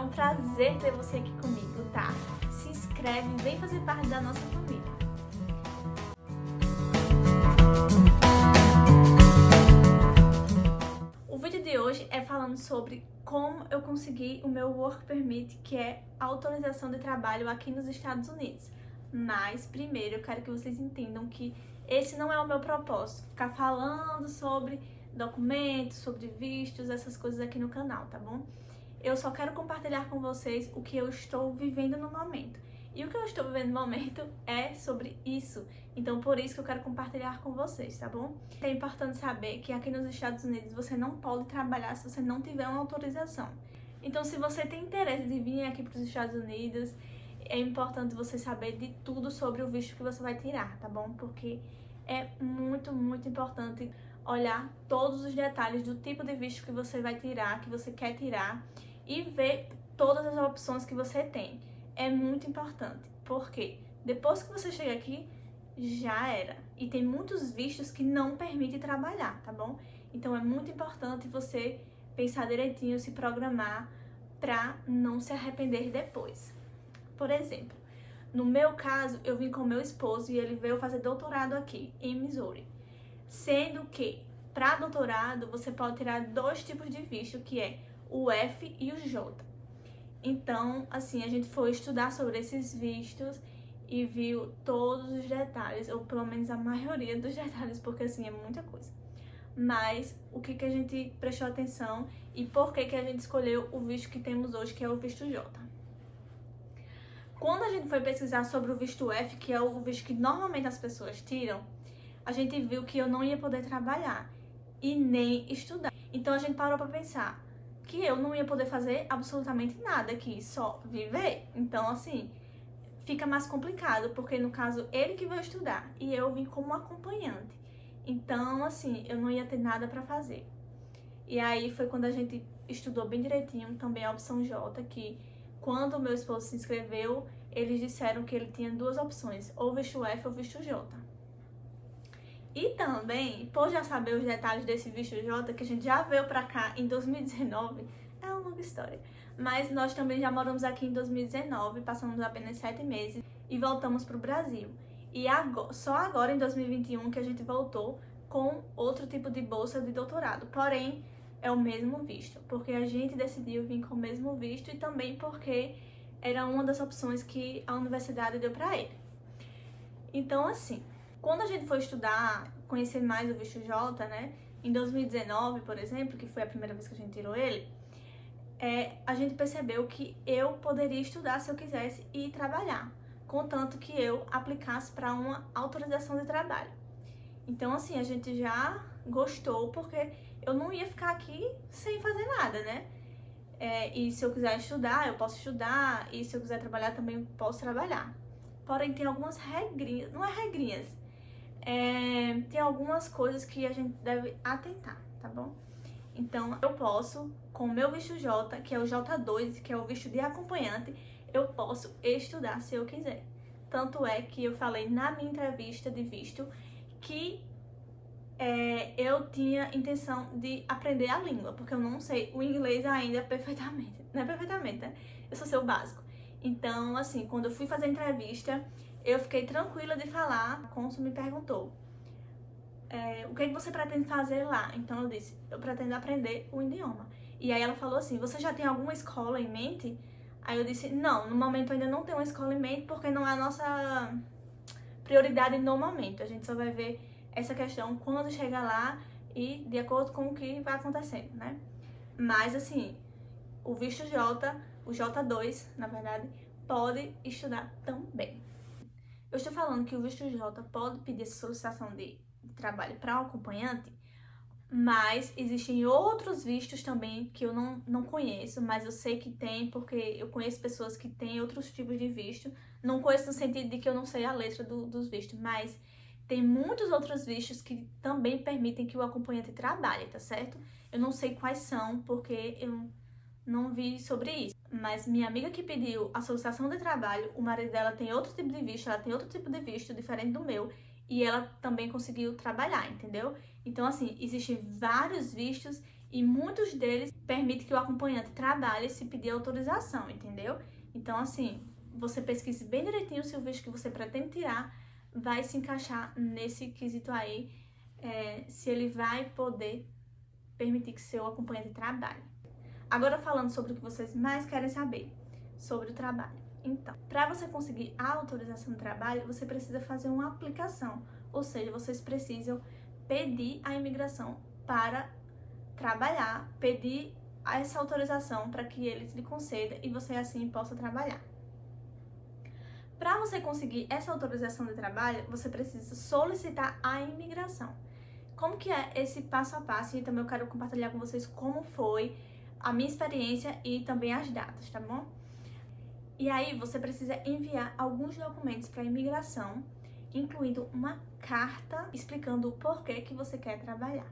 um prazer ter você aqui comigo, tá? Se inscreve e vem fazer parte da nossa família. O vídeo de hoje é falando sobre como eu consegui o meu Work Permit, que é a autorização de trabalho aqui nos Estados Unidos. Mas, primeiro, eu quero que vocês entendam que esse não é o meu propósito, ficar falando sobre documentos, sobre vistos, essas coisas aqui no canal, tá bom? Eu só quero compartilhar com vocês o que eu estou vivendo no momento. E o que eu estou vivendo no momento é sobre isso. Então, por isso que eu quero compartilhar com vocês, tá bom? É importante saber que aqui nos Estados Unidos você não pode trabalhar se você não tiver uma autorização. Então, se você tem interesse de vir aqui para os Estados Unidos, é importante você saber de tudo sobre o visto que você vai tirar, tá bom? Porque é muito, muito importante olhar todos os detalhes do tipo de visto que você vai tirar, que você quer tirar, e ver todas as opções que você tem. É muito importante, porque depois que você chega aqui, já era. E tem muitos vistos que não permitem trabalhar, tá bom? Então é muito importante você pensar direitinho, se programar pra não se arrepender depois. Por exemplo, no meu caso, eu vim com meu esposo e ele veio fazer doutorado aqui, em Missouri. Sendo que, para doutorado, você pode tirar dois tipos de visto, que é o F e o J. Então, assim, a gente foi estudar sobre esses vistos e viu todos os detalhes, ou pelo menos a maioria dos detalhes, porque assim, é muita coisa. Mas o que a gente prestou atenção e por que a gente escolheu o visto que temos hoje, que é o visto J. Quando a gente foi pesquisar sobre o visto F, que é o visto que normalmente as pessoas tiram, a gente viu que eu não ia poder trabalhar e nem estudar. Então a gente parou para pensar que eu não ia poder fazer absolutamente nada aqui, só viver. Então, assim, fica mais complicado, porque no caso ele que vai estudar e eu vim como acompanhante. Então, assim, eu não ia ter nada para fazer. E aí foi quando a gente estudou bem direitinho também a opção J, que quando o meu esposo se inscreveu, eles disseram que ele tinha duas opções, ou visto F ou visto J. E também, por já saber os detalhes desse visto J, que a gente já veio pra cá em 2019, é uma longa história. Mas nós também já moramos aqui em 2019, passamos apenas 7 meses e voltamos pro Brasil. E agora, só agora em 2021 que a gente voltou com outro tipo de bolsa de doutorado. Porém, é o mesmo visto, porque a gente decidiu vir com o mesmo visto e também porque era uma das opções que a universidade deu pra ele. Então, assim, quando a gente foi estudar, conhecer mais o visto J, né, em 2019, por exemplo, que foi a primeira vez que a gente tirou ele, a gente percebeu que eu poderia estudar se eu quisesse e trabalhar, contanto que eu aplicasse para uma autorização de trabalho. Então, assim, a gente já gostou, porque eu não ia ficar aqui sem fazer nada, né? E se eu quiser estudar, eu posso estudar, e se eu quiser trabalhar, também posso trabalhar. Porém, tem algumas regrinhas, não é regrinhas, tem algumas coisas que a gente deve atentar, tá bom? Então, eu posso, com o meu visto J, que é o J2, que é o visto de acompanhante, eu posso estudar se eu quiser. Tanto é que eu falei na minha entrevista de visto que eu tinha intenção de aprender a língua, porque eu não sei o inglês ainda perfeitamente. Não é perfeitamente, né? Eu só sei o básico. Então, assim, quando eu fui fazer a entrevista, eu fiquei tranquila de falar. A cônsul me perguntou, o que você pretende fazer lá? Então eu disse, eu pretendo aprender o idioma. E aí ela falou assim, você já tem alguma escola em mente? Aí eu disse, não, no momento eu ainda não tenho uma escola em mente, porque não é a nossa prioridade no momento. A gente só vai ver essa questão quando chegar lá e de acordo com o que vai acontecendo, né? Mas assim, o visto J, o J2, na verdade, pode estudar também. Eu estou falando que o visto J pode pedir essa solicitação de trabalho para um acompanhante, mas existem outros vistos também que eu não conheço, mas eu sei que tem, porque eu conheço pessoas que têm outros tipos de visto. Não conheço no sentido de que eu não sei a letra dos vistos, mas tem muitos outros vistos que também permitem que o acompanhante trabalhe, tá certo? Eu não sei quais são, porque eu não vi sobre isso. Mas minha amiga que pediu a solicitação de trabalho, o marido dela tem outro tipo de visto, ela tem outro tipo de visto diferente do meu, e ela também conseguiu trabalhar, entendeu? Então, assim, existem vários vistos E muitos deles permitem que o acompanhante trabalhe se pedir autorização, entendeu? Então, assim, você pesquise bem direitinho se o visto que você pretende tirar vai se encaixar nesse quesito aí, se ele vai poder permitir que seu acompanhante trabalhe. Agora falando sobre o que vocês mais querem saber, sobre o trabalho. Então, para você conseguir a autorização de trabalho, você precisa fazer uma aplicação, ou seja, vocês precisam pedir a imigração para trabalhar, pedir essa autorização para que eles lhe concedam e você assim possa trabalhar. Para você conseguir essa autorização de trabalho, você precisa solicitar a imigração. Como que é esse passo a passo? E também eu quero compartilhar com vocês como foi a minha experiência e também as datas, tá bom? E aí você precisa enviar alguns documentos para a imigração, incluindo uma carta explicando o porquê que você quer trabalhar.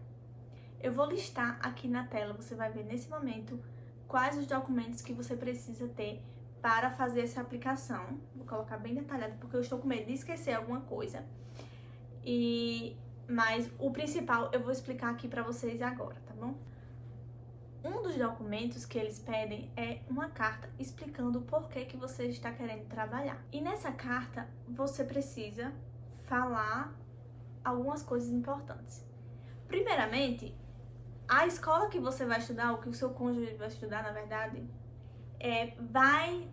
Eu vou listar aqui na tela, você vai ver nesse momento quais os documentos que você precisa ter para fazer essa aplicação. Vou colocar bem detalhado porque eu estou com medo de esquecer alguma coisa. Mas o principal eu vou explicar aqui para vocês agora, tá bom? Um dos documentos que eles pedem é uma carta explicando o porquê que você está querendo trabalhar. E nessa carta você precisa falar algumas coisas importantes. Primeiramente, a escola que você vai estudar, ou que o seu cônjuge vai estudar, na verdade, vai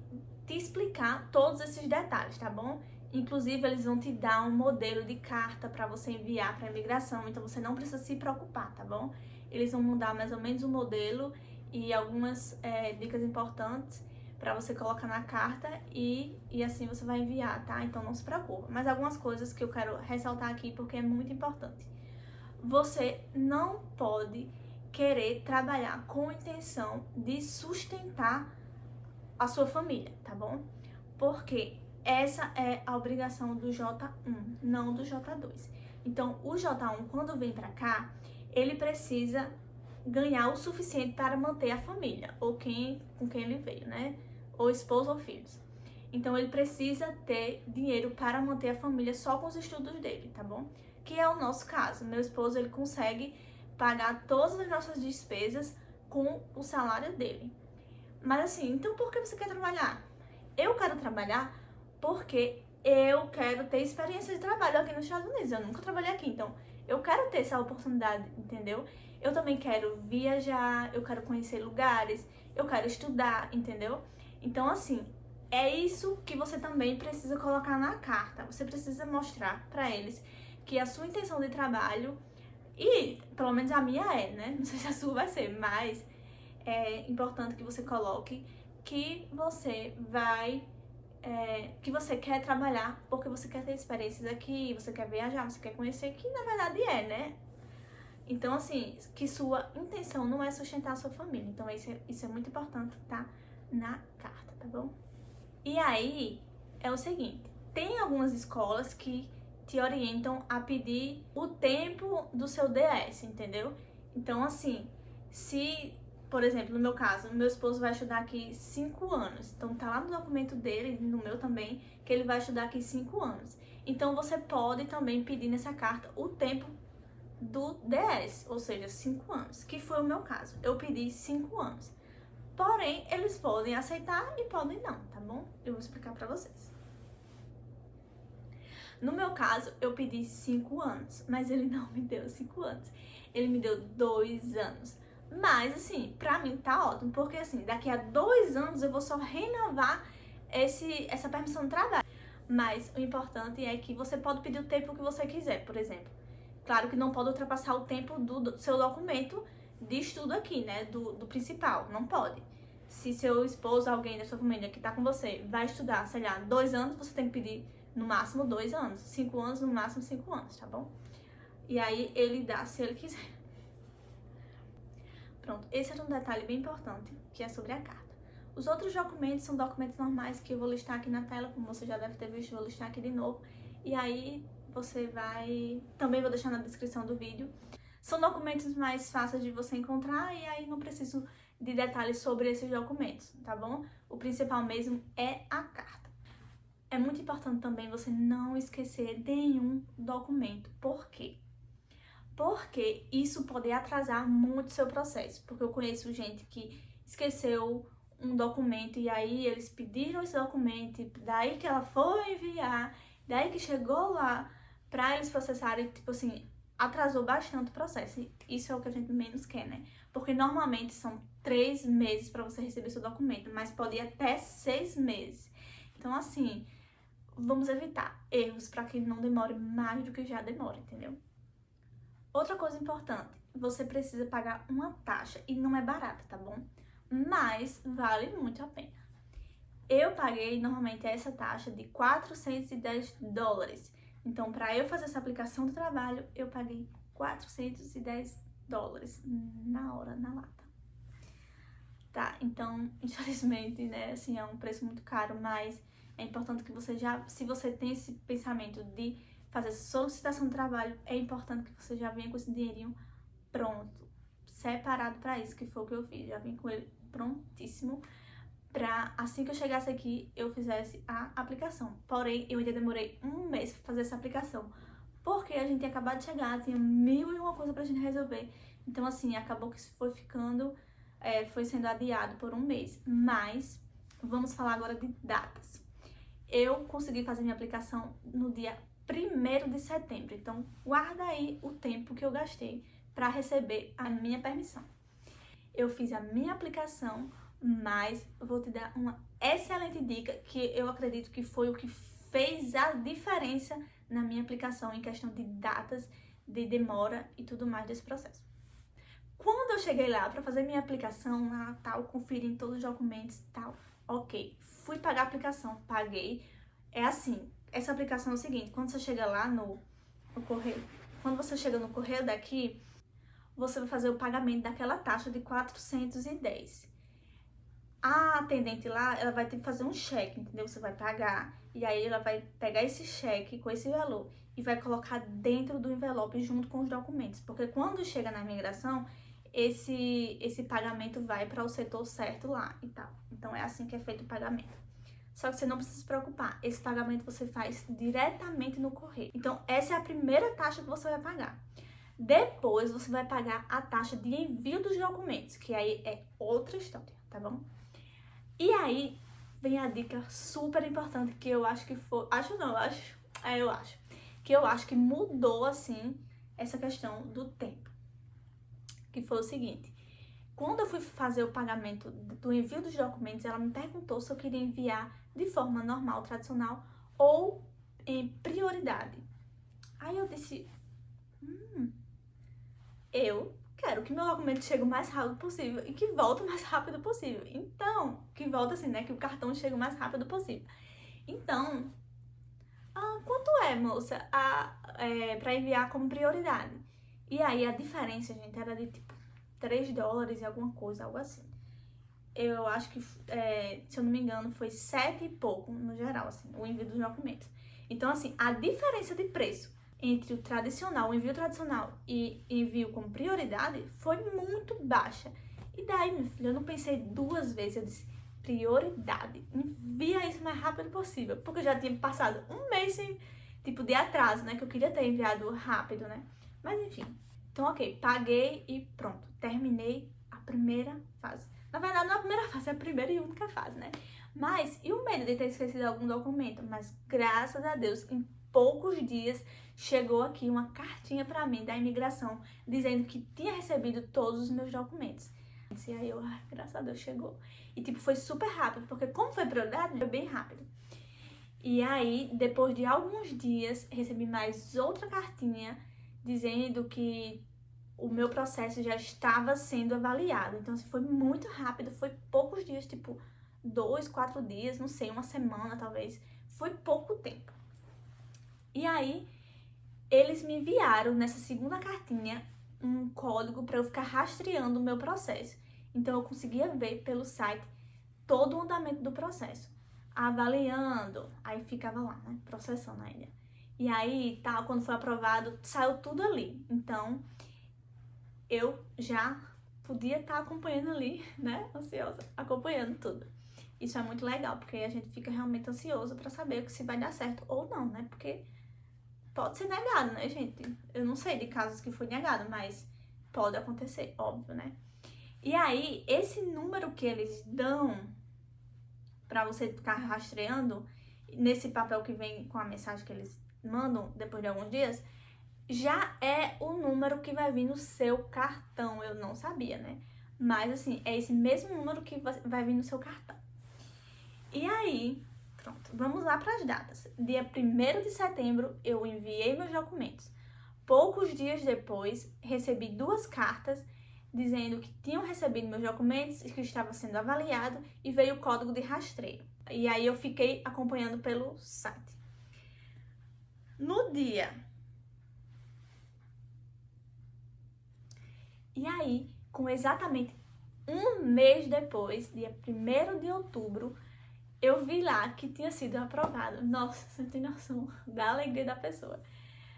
te explicar todos esses detalhes, tá bom? Inclusive, eles vão te dar um modelo de carta para você enviar para a imigração, então você não precisa se preocupar, tá bom? Eles vão mandar mais ou menos um modelo e algumas dicas importantes para você colocar na carta e assim você vai enviar, tá? Então não se preocupa. Mas algumas coisas que eu quero ressaltar aqui porque é muito importante. Você não pode querer trabalhar com a intenção de sustentar a sua família, tá bom? Porque essa é a obrigação do J1, não do J2. Então, o J1, quando vem pra cá, ele precisa ganhar o suficiente para manter a família, ou com quem ele veio, né? Ou esposo ou filhos. Então, ele precisa ter dinheiro para manter a família só com os estudos dele, tá bom? Que é o nosso caso. Meu esposo, ele consegue pagar todas as nossas despesas com o salário dele. Mas assim, então por que você quer trabalhar? Eu quero trabalhar porque eu quero ter experiência de trabalho aqui nos Estados Unidos. Eu nunca trabalhei aqui, então eu quero ter essa oportunidade, entendeu? Eu também quero viajar, eu quero conhecer lugares, eu quero estudar, entendeu? Então assim, é isso que você também precisa colocar na carta. Você precisa mostrar pra eles que a sua intenção de trabalho, e pelo menos a minha né? Não sei se a sua vai ser, mas é importante que você coloque que você que você quer trabalhar porque você quer ter experiências aqui, você quer viajar, você quer conhecer, que na verdade né? Então, assim, que sua intenção não é sustentar a sua família. Então, isso é muito importante, tá? Na carta, tá bom? E aí, é o seguinte, tem algumas escolas que te orientam a pedir o tempo do seu DS, entendeu? Então, assim, se, por exemplo, no meu caso, meu esposo vai estudar aqui 5 anos. Então, tá lá no documento dele, no meu também, que ele vai estudar aqui 5 anos. Então, você pode também pedir nessa carta o tempo do DS, ou seja, 5 anos, que foi o meu caso. Eu pedi 5 anos. Porém, eles podem aceitar e podem não, tá bom? Eu vou explicar pra vocês. No meu caso, eu pedi 5 anos, mas ele não me deu 5 anos. Ele me deu 2 anos. Mas, assim, pra mim tá ótimo, porque, assim, daqui a 2 anos eu vou só renovar essa permissão de trabalho. Mas o importante é que você pode pedir o tempo que você quiser, por exemplo. Claro que não pode ultrapassar o tempo do seu documento de estudo aqui, né, do principal, não pode. Se seu esposo, alguém da sua família que tá com você, vai estudar, sei lá, 2 anos, você tem que pedir no máximo 2 anos, 5 anos, no máximo 5 anos, tá bom? E aí ele dá se ele quiser. Pronto, esse é um detalhe bem importante, que é sobre a carta. Os outros documentos são documentos normais que eu vou listar aqui na tela, como você já deve ter visto, eu vou listar aqui de novo. E aí você vai... Também vou deixar na descrição do vídeo. São documentos mais fáceis de você encontrar e aí não preciso de detalhes sobre esses documentos, tá bom? O principal mesmo é a carta. É muito importante também você não esquecer nenhum documento. Por quê? porque isso pode atrasar muito o seu processo. Porque eu conheço gente que esqueceu um documento e aí eles pediram esse documento, daí que ela foi enviar, daí que chegou lá pra eles processarem, tipo assim, atrasou bastante o processo. E isso é o que a gente menos quer, né? Porque normalmente são 3 meses pra você receber seu documento, mas pode ir até 6 meses. Então, assim, vamos evitar erros pra que não demore mais do que já demora, entendeu? Outra coisa importante, você precisa pagar uma taxa e não é barata, tá bom? Mas vale muito a pena. Eu paguei normalmente essa taxa de $410. Então, para eu fazer essa aplicação do trabalho, eu paguei $410 na hora, na lata. Tá, então, infelizmente, né, assim, é um preço muito caro, mas é importante que você já, se você tem esse pensamento de fazer solicitação de trabalho, é importante que você já venha com esse dinheirinho pronto, separado para isso, que foi o que eu fiz. Já vim com ele prontíssimo pra assim que eu chegasse aqui, eu fizesse a aplicação. Porém, eu ainda demorei um mês pra fazer essa aplicação, porque a gente tinha acabado de chegar, tinha 1001 coisa pra gente resolver. Então, assim, acabou que isso foi ficando, foi sendo adiado por um mês. Mas, vamos falar agora de datas. Eu consegui fazer minha aplicação no dia 1º de setembro. Então, guarda aí o tempo que eu gastei para receber a minha permissão. Eu fiz a minha aplicação, mas vou te dar uma excelente dica que eu acredito que foi o que fez a diferença na minha aplicação em questão de datas, de demora e tudo mais desse processo. Quando eu cheguei lá para fazer minha aplicação, tal, conferir todos os documentos e tal, ok, fui pagar a aplicação, paguei. É assim, essa aplicação é o seguinte, quando você chega lá no correio, quando você chega no correio daqui, você vai fazer o pagamento daquela taxa de 410. A atendente lá, ela vai ter que fazer um cheque, entendeu? Você vai pagar e aí ela vai pegar esse cheque com esse valor e vai colocar dentro do envelope junto com os documentos. Porque quando chega na imigração, esse pagamento vai para o setor certo lá e tal. Então é assim que é feito o pagamento. Só que você não precisa se preocupar, esse pagamento você faz diretamente no correio. Então essa é a primeira taxa que você vai pagar. Depois você vai pagar a taxa de envio dos documentos, que aí é outra história, tá bom? E aí vem a dica super importante que eu acho que foi, que eu acho que mudou assim essa questão do tempo. Que foi o seguinte, quando eu fui fazer o pagamento do envio dos documentos, ela me perguntou se eu queria enviar de forma normal, tradicional ou em prioridade. Aí eu disse, eu quero que meu documento chegue o mais rápido possível e que volte o mais rápido possível. Então, que volte assim, né? Que o cartão chegue o mais rápido possível. Então, quanto é, moça, pra enviar como prioridade? E aí a diferença, gente, era de tipo $3 e alguma coisa, algo assim. Eu acho que, se eu não me engano, foi 7 e pouco no geral, assim, o envio dos documentos. Então, assim, a diferença de preço entre o envio tradicional e envio como prioridade foi muito baixa. E daí, meu filho, eu não pensei 2 vezes, eu disse, prioridade, envia isso o mais rápido possível, porque eu já tinha passado um mês tipo de atraso, né, que eu queria ter enviado rápido, né, mas enfim. Então, ok, paguei e pronto, terminei a primeira fase. Na verdade, não é a primeira fase, é a primeira e única fase, né, mas, e o medo de ter esquecido algum documento? Mas, graças a Deus, em poucos dias, chegou aqui uma cartinha pra mim da imigração, dizendo que tinha recebido todos os meus documentos. E aí eu, graças a Deus, chegou. E tipo, foi super rápido, porque como foi prioridade, foi bem rápido. E aí, depois de alguns dias, recebi mais outra cartinha dizendo que o meu processo já estava sendo avaliado. Então, assim, foi muito rápido, foi poucos dias, tipo 2, 4 dias, não sei, uma semana talvez. Foi pouco tempo. E aí, eles me enviaram nessa segunda cartinha um código para eu ficar rastreando o meu processo. Então, eu conseguia ver pelo site todo o andamento do processo, avaliando, aí ficava lá, né, processando ainda. E aí, tal, quando foi aprovado, saiu tudo ali. Então, eu já podia estar acompanhando ali, né, ansiosa, acompanhando tudo. Isso é muito legal, porque a gente fica realmente ansioso para saber se vai dar certo ou não, né, porque pode ser negado, né, gente? Eu não sei de casos que foi negado, mas pode acontecer, óbvio, né? E aí, esse número que eles dão pra você ficar rastreando, nesse papel que vem com a mensagem que eles mandam depois de alguns dias, já é o número que vai vir no seu cartão. Eu não sabia, né? Mas, assim, é esse mesmo número que vai vir no seu cartão. E aí, pronto, vamos lá para as datas. Dia 1º de setembro, eu enviei meus documentos. Poucos dias depois, recebi 2 cartas dizendo que tinham recebido meus documentos e que estava sendo avaliado, e veio o código de rastreio. E aí eu fiquei acompanhando pelo site. No dia... E aí, com exatamente um mês depois, dia 1º de outubro, eu vi lá que tinha sido aprovado. Nossa, você não tem noção da alegria da pessoa.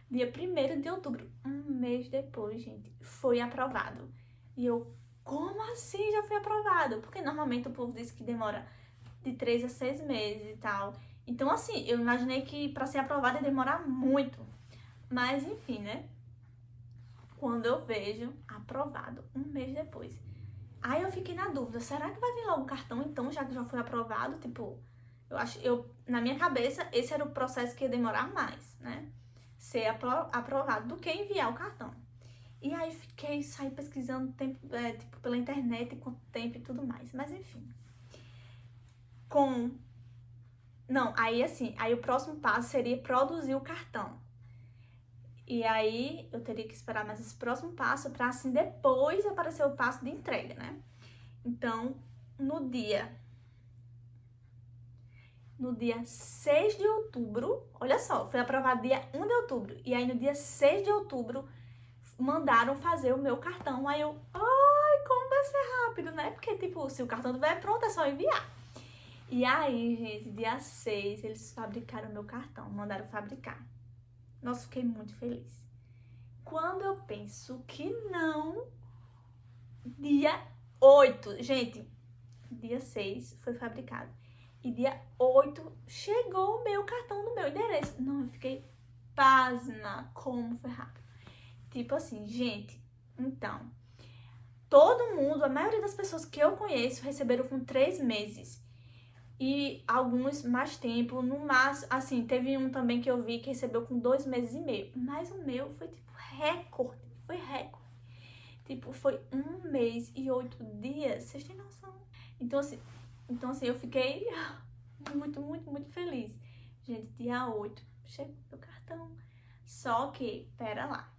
Dia 1º de outubro, um mês depois, gente, foi aprovado. E eu, como assim já foi aprovado? Porque normalmente o povo diz que demora de 3 a 6 meses e tal. Então, assim, eu imaginei que para ser aprovado ia demorar muito. Mas, enfim, né? Quando eu vejo aprovado, um mês depois. Aí eu fiquei na dúvida, será que vai vir logo o cartão então, já que já foi aprovado? Tipo, na minha cabeça, esse era o processo que ia demorar mais, né? Ser aprovado do que enviar o cartão. E aí saí pesquisando tipo, pela internet, quanto tempo e tudo mais. Mas enfim. Aí o próximo passo seria produzir o cartão. E aí eu teria que esperar mais esse próximo passo para assim depois aparecer o passo de entrega, né? Então, no dia 6 de outubro, olha só, foi aprovado dia 1 de outubro. E aí no dia 6 de outubro mandaram fazer o meu cartão. Aí eu, ai, como vai ser rápido, né? Porque, tipo, se o cartão estiver pronto, é só enviar. E aí, gente, dia 6, eles fabricaram o meu cartão, mandaram fabricar. Nossa, fiquei muito feliz. Quando eu penso que não, dia 8, gente, dia 6 foi fabricado. E dia 8 chegou o meu cartão no meu endereço. Não, eu fiquei pasma como foi rápido. Tipo assim, gente, então, todo mundo, a maioria das pessoas que eu conheço receberam com 3 meses. E alguns mais tempo, no máximo, assim, teve um também que eu vi que recebeu com 2 meses e meio. Mas o meu foi, tipo, recorde. Foi recorde. Tipo, foi 1 mês e 8 dias. Vocês têm noção? Então, assim, eu fiquei muito, muito, muito feliz. Gente, dia 8, chegou meu cartão. Só que, pera lá.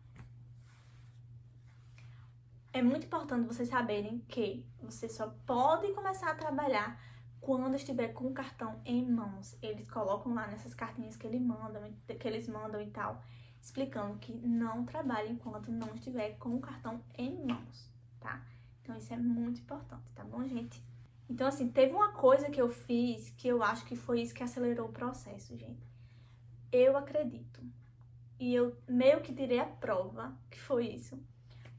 É muito importante vocês saberem que você só pode começar a trabalhar quando estiver com o cartão em mãos. Eles colocam lá nessas cartinhas que eles mandam e tal, explicando que não trabalhe enquanto não estiver com o cartão em mãos, tá? Então isso é muito importante, tá bom, gente? Então, assim, teve uma coisa que eu fiz que eu acho que foi isso que acelerou o processo, gente. Eu acredito. E eu meio que tirei a prova que foi isso.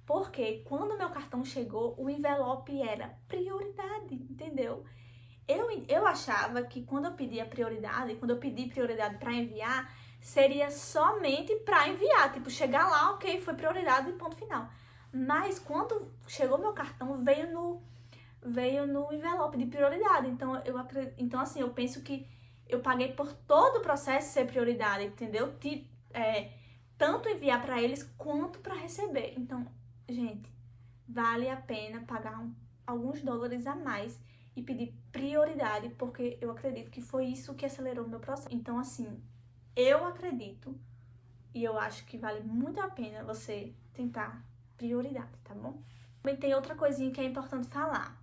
Porque quando meu cartão chegou, o envelope era prioridade, entendeu? Eu achava que quando eu pedi prioridade para enviar, seria somente para enviar. Tipo, chegar lá, ok, foi prioridade e ponto final. Mas quando chegou meu cartão, veio no envelope de prioridade. Então, assim, eu penso que eu paguei por todo o processo ser prioridade, entendeu? Tanto enviar para eles quanto para receber. Então, gente, vale a pena pagar alguns dólares a mais e pedir prioridade, porque eu acredito que foi isso que acelerou o meu processo. Então, assim, eu acredito e eu acho que vale muito a pena você tentar prioridade, tá bom? Também tem outra coisinha que é importante falar.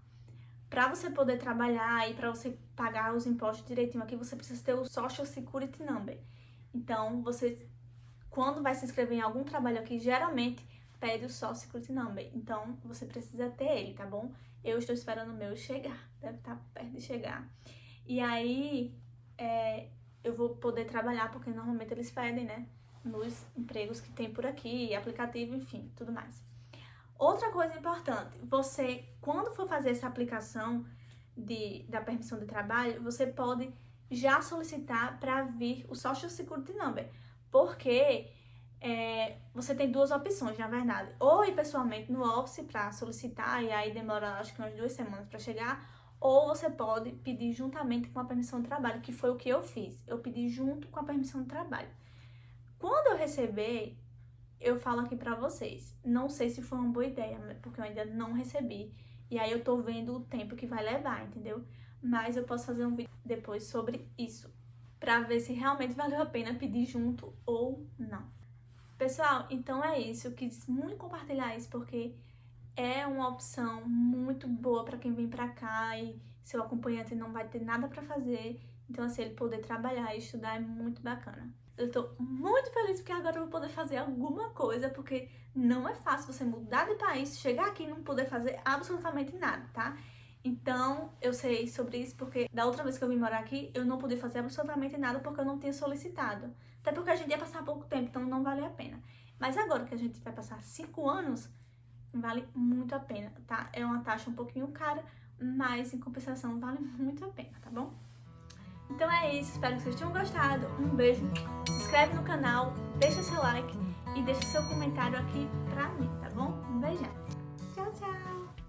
Para você poder trabalhar e para você pagar os impostos direitinho aqui, você precisa ter o Social Security Number. Então, você, quando vai se inscrever em algum trabalho aqui, geralmente pede o Social Security Number. Então, você precisa ter ele, tá bom? Eu estou esperando o meu chegar. Deve estar perto de chegar. E aí, eu vou poder trabalhar, porque normalmente eles pedem, né? Nos empregos que tem por aqui, aplicativo, enfim, tudo mais. Outra coisa importante, você, quando for fazer essa aplicação da permissão de trabalho, você pode já solicitar para vir o Social Security Number. Porque você tem duas opções, na verdade. Ou ir pessoalmente no office para solicitar, e aí demora acho que umas 2 semanas para chegar, ou você pode pedir juntamente com a permissão de trabalho, que foi o que eu fiz. Eu pedi junto com a permissão de trabalho. Quando eu receber, eu falo aqui pra vocês. Não sei se foi uma boa ideia, porque eu ainda não recebi. E aí eu tô vendo o tempo que vai levar, entendeu? Mas eu posso fazer um vídeo depois sobre isso, pra ver se realmente valeu a pena pedir junto ou não. Pessoal, então é isso. Eu quis muito compartilhar isso, porque é uma opção muito boa pra quem vem pra cá e seu acompanhante não vai ter nada pra fazer. Então, assim, ele poder trabalhar e estudar é muito bacana. Eu tô muito feliz porque agora eu vou poder fazer alguma coisa, porque não é fácil você mudar de país, chegar aqui e não poder fazer absolutamente nada, tá? Então, eu sei sobre isso porque da outra vez que eu vim morar aqui, eu não pude fazer absolutamente nada porque eu não tinha solicitado. Até porque a gente ia passar pouco tempo, então não valia a pena. Mas agora que a gente vai passar 5 anos, vale muito a pena, tá? É uma taxa um pouquinho cara, mas em compensação vale muito a pena, tá bom? Então é isso, espero que vocês tenham gostado. Um beijo, se inscreve no canal, deixa seu like e deixa seu comentário aqui pra mim, tá bom? Um beijão. Tchau, tchau!